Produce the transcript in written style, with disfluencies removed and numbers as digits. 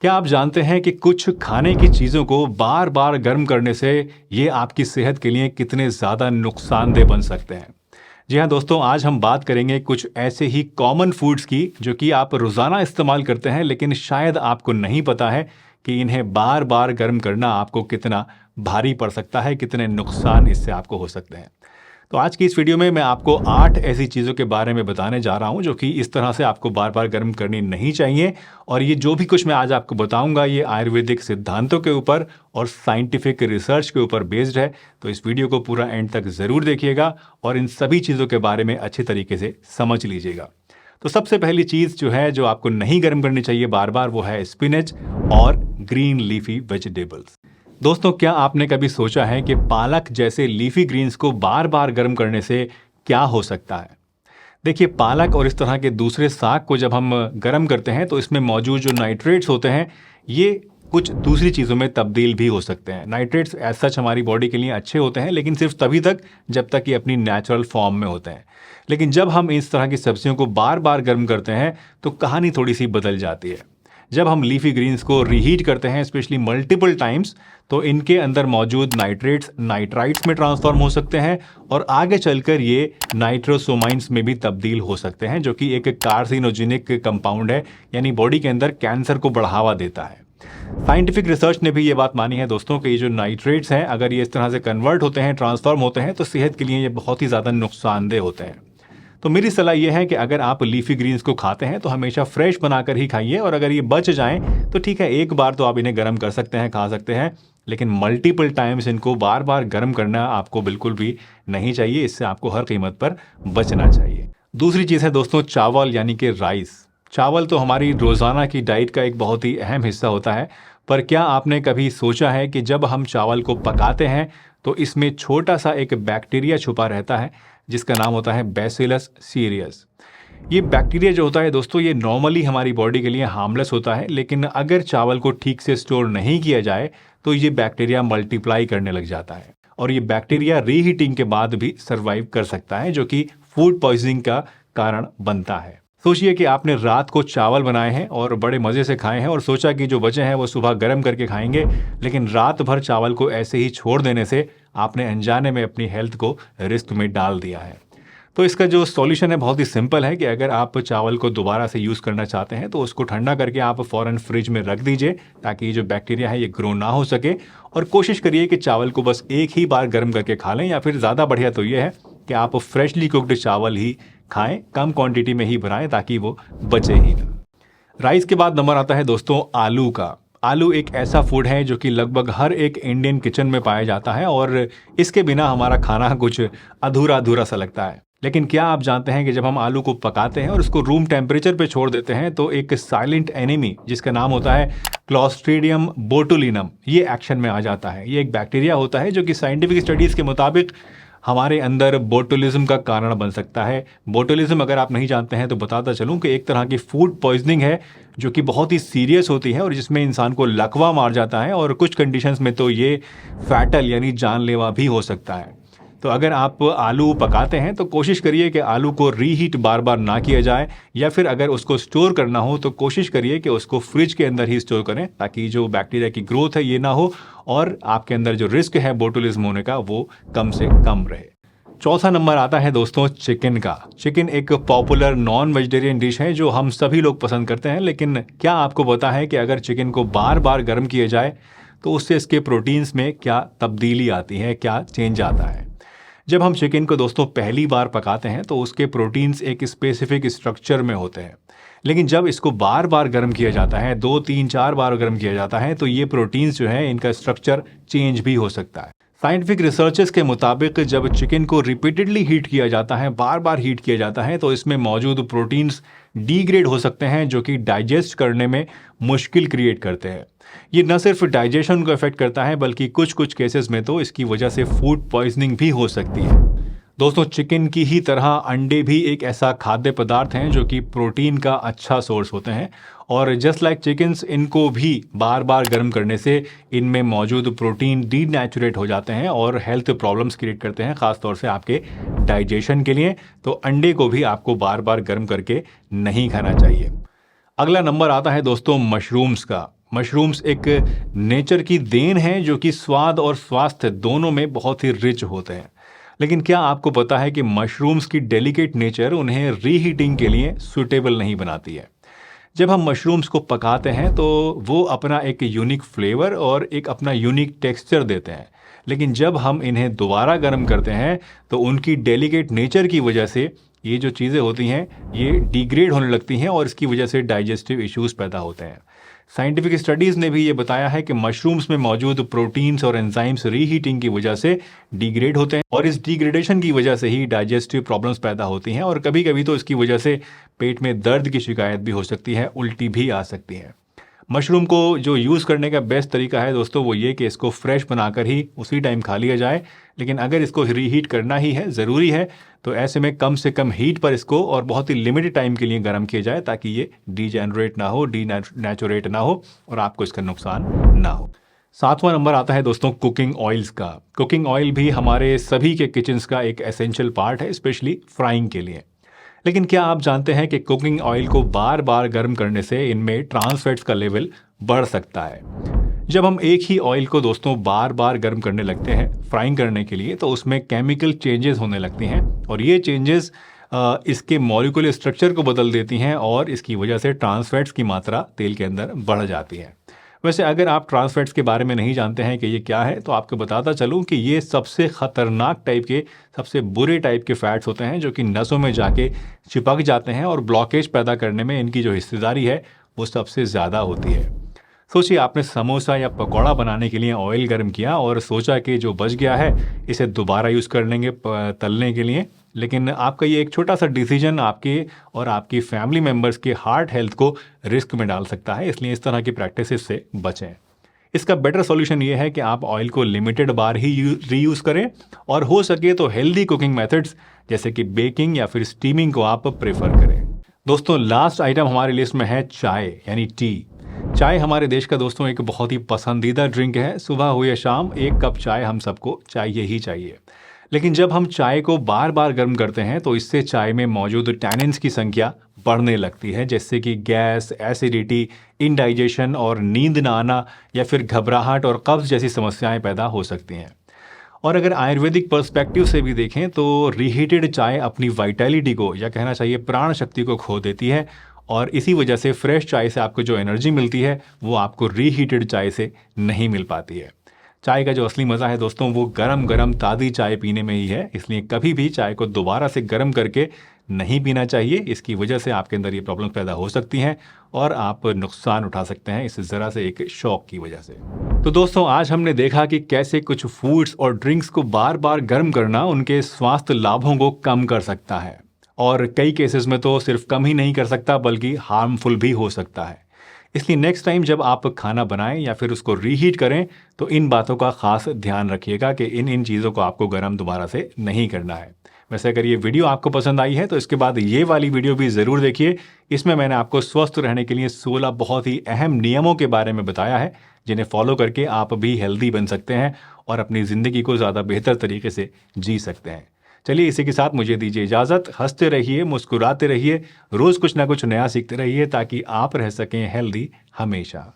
क्या आप जानते हैं कि कुछ खाने की चीज़ों को बार बार गर्म करने से ये आपकी सेहत के लिए कितने ज़्यादा नुकसानदेह बन सकते हैं। जी हाँ दोस्तों, आज हम बात करेंगे कुछ ऐसे ही कॉमन फूड्स की जो कि आप रोज़ाना इस्तेमाल करते हैं, लेकिन शायद आपको नहीं पता है कि इन्हें बार बार गर्म करना आपको कितना भारी पड़ सकता है, कितने नुकसान इससे आपको हो सकते हैं। तो आज की इस वीडियो में मैं आपको 8 ऐसी चीज़ों के बारे में बताने जा रहा हूं जो कि इस तरह से आपको बार बार गर्म करनी नहीं चाहिए। और ये जो भी कुछ मैं आज आपको बताऊंगा ये आयुर्वेदिक सिद्धांतों के ऊपर और साइंटिफिक रिसर्च के ऊपर बेस्ड है। तो इस वीडियो को पूरा एंड तक ज़रूर देखिएगा और इन सभी चीज़ों के बारे में अच्छे तरीके से समझ लीजिएगा। तो सबसे पहली चीज़ जो है जो आपको नहीं गर्म करनी चाहिए बार बार, वो है स्पिनच और ग्रीन लीफी वेजिटेबल्स। दोस्तों, क्या आपने कभी सोचा है कि पालक जैसे लीफी ग्रीन्स को बार बार गर्म करने से क्या हो सकता है? देखिए, पालक और इस तरह के दूसरे साग को जब हम गर्म करते हैं तो इसमें मौजूद जो नाइट्रेट्स होते हैं ये कुछ दूसरी चीज़ों में तब्दील भी हो सकते हैं। नाइट्रेट्स एज सच हमारी बॉडी के लिए अच्छे होते हैं, लेकिन सिर्फ तभी तक जब तक ये अपनी नेचुरल फॉर्म में होते हैं। लेकिन जब हम इस तरह की सब्जियों को बार बार गर्म करते हैं तो कहानी थोड़ी सी बदल जाती है। जब हम लीफी ग्रीन्स को रीहीट करते हैं, स्पेशली मल्टीपल टाइम्स, तो इनके अंदर मौजूद नाइट्रेट्स नाइट्राइट्स में ट्रांसफॉर्म हो सकते हैं और आगे चलकर ये नाइट्रोसोमाइंस में भी तब्दील हो सकते हैं, जो कि एक कार्सिनोजेनिक कंपाउंड है, यानी बॉडी के अंदर कैंसर को बढ़ावा देता है। साइंटिफिक रिसर्च ने भी ये बात मानी है दोस्तों कि ये जो नाइट्रेट्स हैं, अगर ये इस तरह से कन्वर्ट होते हैं, ट्रांसफॉर्म होते हैं, तो सेहत के लिए ये बहुत ही ज़्यादा नुकसानदेह होते हैं। तो मेरी सलाह यह है कि अगर आप लीफी ग्रीन्स को खाते हैं तो हमेशा फ्रेश बनाकर ही खाइए, और अगर ये बच जाएं तो ठीक है, एक बार तो आप इन्हें गर्म कर सकते हैं, खा सकते हैं, लेकिन मल्टीपल टाइम्स इनको बार बार गर्म करना आपको बिल्कुल भी नहीं चाहिए। इससे आपको हर कीमत पर बचना चाहिए। दूसरी चीज़ है दोस्तों चावल, यानी कि राइस। चावल तो हमारी रोज़ाना की डाइट का एक बहुत ही अहम हिस्सा होता है, पर क्या आपने कभी सोचा है कि जब हम चावल को पकाते हैं तो इसमें छोटा सा एक बैक्टीरिया छुपा रहता है जिसका नाम होता है बैसिलस सीरियस। ये बैक्टीरिया जो होता है दोस्तों, ये नॉर्मली हमारी बॉडी के लिए हार्मलेस होता है, लेकिन अगर चावल को ठीक से स्टोर नहीं किया जाए तो ये बैक्टीरिया मल्टीप्लाई करने लग जाता है और ये बैक्टीरिया रीहीटिंग के बाद भी सर्वाइव कर सकता है, जो कि फूड पॉइजनिंग का कारण बनता है। सोचिए कि आपने रात को चावल बनाए हैं और बड़े मज़े से खाए हैं और सोचा कि जो बचे हैं वो सुबह गर्म करके खाएंगे, लेकिन रात भर चावल को ऐसे ही छोड़ देने से आपने अनजाने में अपनी हेल्थ को रिस्क में डाल दिया है। तो इसका जो सॉल्यूशन है बहुत ही सिंपल है कि अगर आप चावल को दोबारा से यूज़ करना चाहते हैं तो उसको ठंडा करके आप फ़ौरन फ्रिज में रख दीजिए, ताकि ये जो बैक्टीरिया है ये ग्रो ना हो सके। और कोशिश करिए कि चावल को बस एक ही बार गर्म करके खा लें, या फिर ज़्यादा बढ़िया तो ये है कि आप फ्रेशली कुक्ड चावल ही खाएं, कम क्वांटिटी में ही बनाएं, ताकि वो बचे ही ना। राइस के बाद नंबर आता है दोस्तों आलू का। आलू एक ऐसा फूड है जो कि लगभग हर एक इंडियन किचन में पाया जाता है और इसके बिना हमारा खाना कुछ अधूरा अधूरा सा लगता है। लेकिन क्या आप जानते हैं कि जब हम आलू को पकाते हैं और उसको रूम टेम्परेचर पे छोड़ देते हैं तो एक साइलेंट एनिमी जिसका नाम होता है क्लॉस्ट्रीडियम बोटुलिनम, ये एक्शन में आ जाता है। ये एक बैक्टीरिया होता है जो कि साइंटिफिक स्टडीज़ के मुताबिक हमारे अंदर बोटुलिज्म का कारण बन सकता है। बोटुलिज्म अगर आप नहीं जानते हैं तो बताता चलूं कि एक तरह की फूड पॉइजनिंग है जो कि बहुत ही सीरियस होती है और जिसमें इंसान को लकवा मार जाता है, और कुछ कंडीशंस में तो ये फैटल यानी जानलेवा भी हो सकता है। तो अगर आप आलू पकाते हैं तो कोशिश करिए कि आलू को रीहीट बार बार ना किया जाए, या फिर अगर उसको स्टोर करना हो तो कोशिश करिए कि उसको फ्रिज के अंदर ही स्टोर करें, ताकि जो बैक्टीरिया की ग्रोथ है ये ना हो और आपके अंदर जो रिस्क है बोटुलिज्म होने का वो कम से कम रहे। चौथा नंबर आता है दोस्तों चिकन का। चिकन एक पॉपुलर नॉन वेजिटेरियन डिश है जो हम सभी लोग पसंद करते हैं, लेकिन क्या आपको पता है कि अगर चिकन को बार बार गर्म किया जाए तो उससे इसके प्रोटीन्स में क्या तब्दीली आती है, क्या चेंज आता है? जब हम चिकन को दोस्तों पहली बार पकाते हैं तो उसके प्रोटीन्स एक स्पेसिफिक स्ट्रक्चर में होते हैं, लेकिन जब इसको बार बार गर्म किया जाता है, 2 3 4 बार गर्म किया जाता है, तो ये प्रोटीन्स जो है इनका स्ट्रक्चर चेंज भी हो सकता है। साइंटिफिक रिसर्चेस के मुताबिक जब चिकन को रिपीटेडली हीट किया जाता है, बार बार हीट किया जाता है, तो इसमें मौजूद प्रोटीन्स डिग्रेड हो सकते हैं, जो कि डाइजेस्ट करने में मुश्किल क्रिएट करते हैं। ये न सिर्फ डाइजेशन को इफेक्ट करता है बल्कि कुछ कुछ केसेस में तो इसकी वजह से फूड पॉइजनिंग भी हो सकती है। दोस्तों, चिकन की ही तरह अंडे भी एक ऐसा खाद्य पदार्थ हैं जो कि प्रोटीन का अच्छा सोर्स होते हैं, और जस्ट लाइक चिकन्स इनको भी बार बार गर्म करने से इनमें मौजूद प्रोटीन डीनेचुरेट हो जाते हैं और हेल्थ प्रॉब्लम्स क्रिएट करते हैं, ख़ासतौर से आपके डाइजेशन के लिए। तो अंडे को भी आपको बार बार गर्म करके नहीं खाना चाहिए। अगला नंबर आता है दोस्तों मशरूम्स का। मशरूम्स एक नेचर की देन है जो कि स्वाद और स्वास्थ्य दोनों में बहुत ही रिच होते हैं। लेकिन क्या आपको पता है कि मशरूम्स की डेलिकेट नेचर उन्हें रीहीटिंग के लिए सूटेबल नहीं बनाती है। जब हम मशरूम्स को पकाते हैं तो वो अपना एक यूनिक फ्लेवर और एक अपना यूनिक टेक्सचर देते हैं, लेकिन जब हम इन्हें दोबारा गर्म करते हैं तो उनकी डेलिकेट नेचर की वजह से ये जो चीज़ें होती हैं ये डिग्रेड होने लगती हैं और इसकी वजह से डाइजेस्टिव इश्यूज पैदा होते हैं। साइंटिफिक स्टडीज़ ने भी ये बताया है कि मशरूम्स में मौजूद प्रोटीन्स और एंजाइम्स रीहीटिंग की वजह से डिग्रेड होते हैं और इस डिग्रेडेशन की वजह से ही डाइजेस्टिव प्रॉब्लम्स पैदा होती हैं और कभी कभी तो इसकी वजह से पेट में दर्द की शिकायत भी हो सकती है, उल्टी भी आ सकती है। मशरूम को जो यूज़ करने का बेस्ट तरीका है दोस्तों वो ये कि इसको फ्रेश बनाकर ही उसी टाइम खा लिया जाए, लेकिन अगर इसको रीहीट करना ही है, ज़रूरी है, तो ऐसे में कम से कम हीट पर इसको और बहुत ही लिमिटेड टाइम के लिए गर्म किया जाए ताकि ये डीजेनरेट ना हो, डीनेचुरेट ना हो और आपको इसका नुकसान ना हो। 7वां नंबर आता है दोस्तों कुकिंग ऑयल्स का। कुकिंग ऑयल भी हमारे सभी के किचन्स का एक एसेंशियल पार्ट है, स्पेशली फ्राइंग के लिए। लेकिन क्या आप जानते हैं कि कुकिंग ऑयल को बार बार गर्म करने से इनमें ट्रांस फैट्स का लेवल बढ़ सकता है। जब हम एक ही ऑयल को दोस्तों बार बार गर्म करने लगते हैं फ्राइंग करने के लिए तो उसमें केमिकल चेंजेस होने लगती हैं और ये चेंजेस इसके मॉलिक्यूलर स्ट्रक्चर को बदल देती हैं और इसकी वजह से ट्रांस फैट्स की मात्रा तेल के अंदर बढ़ जाती है। वैसे अगर आप ट्रांस फैट्स के बारे में नहीं जानते हैं कि ये क्या है तो आपको बताता चलूँ कि ये सबसे ख़तरनाक टाइप के, सबसे बुरे टाइप के फैट्स होते हैं जो कि नसों में जाके चिपक जाते हैं और ब्लॉकेज पैदा करने में इनकी जो हिस्सेदारी है वो सबसे ज़्यादा होती है। सोचिए आपने समोसा या पकौड़ा बनाने के लिए ऑयल गर्म किया और सोचा कि जो बच गया है इसे दोबारा यूज़ कर लेंगे तलने के लिए, लेकिन आपका ये एक छोटा सा डिसीजन आपके और आपकी फैमिली मेम्बर्स के हार्ट हेल्थ को रिस्क में डाल सकता है, इसलिए इस तरह की प्रैक्टिसेस से बचें। इसका बेटर सॉल्यूशन ये है कि आप ऑयल को लिमिटेड बार ही रीयूज़ करें और हो सके तो हेल्दी कुकिंग मेथड्स जैसे कि बेकिंग या फिर स्टीमिंग को आप प्रेफर करें। दोस्तों लास्ट आइटम हमारी लिस्ट में है चाय यानी टी। चाय हमारे देश का दोस्तों एक बहुत ही पसंदीदा ड्रिंक है। सुबह हो या शाम एक कप चाय हम सबको चाहिए ही चाहिए। लेकिन जब हम चाय को बार बार गर्म करते हैं तो इससे चाय में मौजूद टैनिन्स की संख्या बढ़ने लगती है, जैसे कि गैस, एसिडिटी, इंडाइजेशन और नींद ना आना या फिर घबराहट और कब्ज जैसी समस्याएं पैदा हो सकती हैं। और अगर आयुर्वेदिक पर्सपेक्टिव से भी देखें तो रीहीटेड चाय अपनी वाइटैलिटी को या कहना चाहिए प्राण शक्ति को खो देती है और इसी वजह से फ्रेश चाय से आपको जो एनर्जी मिलती है वो आपको रीहीटेड चाय से नहीं मिल पाती है। चाय का जो असली मज़ा है दोस्तों वो गरम गरम ताज़ी चाय पीने में ही है, इसलिए कभी भी चाय को दोबारा से गर्म करके नहीं पीना चाहिए। इसकी वजह से आपके अंदर ये प्रॉब्लम पैदा हो सकती हैं और आप नुकसान उठा सकते हैं इस ज़रा से एक शौक की वजह से। तो दोस्तों आज हमने देखा कि कैसे कुछ फूड्स और ड्रिंक्स को बार बार गर्म करना उनके स्वास्थ्य लाभों को कम कर सकता है और कई केसेस में तो सिर्फ कम ही नहीं कर सकता बल्कि हार्मफुल भी हो सकता है। इसलिए नेक्स्ट टाइम जब आप खाना बनाएं या फिर उसको रीहीट करें तो इन बातों का खास ध्यान रखिएगा कि इन चीज़ों को आपको गर्म दोबारा से नहीं करना है। वैसे अगर ये वीडियो आपको पसंद आई है तो इसके बाद ये वाली वीडियो भी ज़रूर देखिए। इसमें मैंने आपको स्वस्थ रहने के लिए 16 बहुत ही अहम नियमों के बारे में बताया है जिन्हें फॉलो करके आप भी हेल्दी बन सकते हैं और अपनी ज़िंदगी को ज़्यादा बेहतर तरीके से जी सकते हैं। चलिए इसी के साथ मुझे दीजिए इजाज़त। हंसते रहिए, मुस्कुराते रहिए, रोज़ कुछ ना कुछ नया सीखते रहिए ताकि आप रह सकें हेल्दी हमेशा।